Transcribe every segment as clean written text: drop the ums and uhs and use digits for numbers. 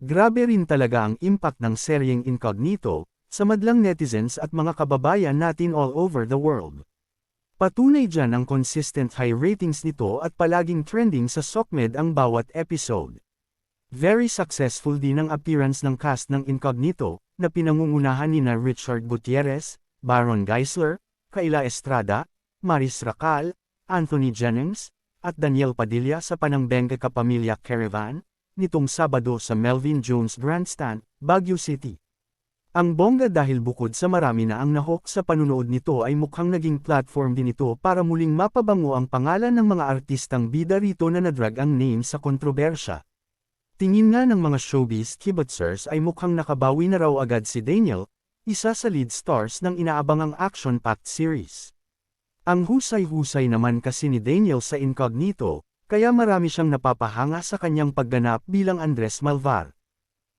Grabe rin talaga ang impact ng seryeng Incognito, sa madlang netizens at mga kababayan natin all over the world. Patunay dyan ang consistent high ratings nito at palaging trending sa SOCMED ang bawat episode. Very successful din ang appearance ng cast ng Incognito, na pinangungunahan nina Richard Gutierrez, Baron Geisler, Kayla Estrada, Maris Racal, Anthony Jennings, at Daniel Padilla sa Panangbengke Kapamilya Caravan, nitong Sabado sa Melvin Jones Grandstand, Baguio City. Ang bongga dahil bukod sa marami na ang nahok sa panunood nito ay mukhang naging platform din ito para muling mapabango ang pangalan ng mga artistang bida rito na nadrag ang name sa kontrobersya. Tingin nga ng mga showbiz kibotsers ay mukhang nakabawi na raw agad si Daniel, isa sa lead stars ng inaabangang action-packed series. Ang husay-husay naman kasi ni Daniel sa Incognito, kaya marami siyang napapahanga sa kanyang pagganap bilang Andres Malvar.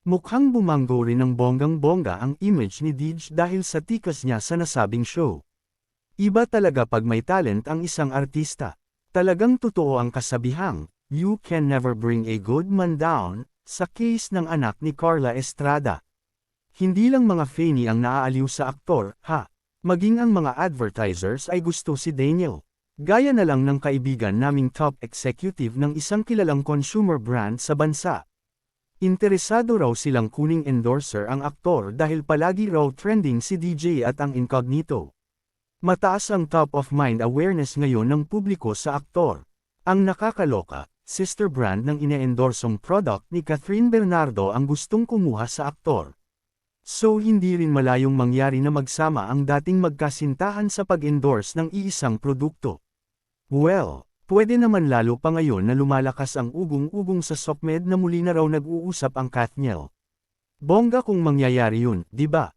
Mukhang bumanggo rin ng bonggang-bongga ang image ni Dij dahil sa tikas niya sa nasabing show. Iba talaga pag may talent ang isang artista. Talagang totoo ang kasabihang, "You can never bring a good man down," sa case ng anak ni Carla Estrada. Hindi lang mga fani ang naaaliw sa aktor, ha? Maging ang mga advertisers ay gusto si Daniel. Gaya na lang ng kaibigan naming top executive ng isang kilalang consumer brand sa bansa. Interesado raw silang kuning endorser ang aktor dahil palagi raw trending si DJ at ang Incognito. Mataas ang top of mind awareness ngayon ng publiko sa aktor. Ang nakakaloka, sister brand ng ine-endorsong product ni Catherine Bernardo ang gustong kumuha sa aktor. So hindi rin malayong mangyari na magsama ang dating magkasintahan sa pag-endorse ng iisang produkto. Well, pwede naman lalo pa ngayon na lumalakas ang ugong-ugong sa SOCMED na muli na raw nag-uusap ang Kathniel. Bongga kung mangyayari yun, di ba?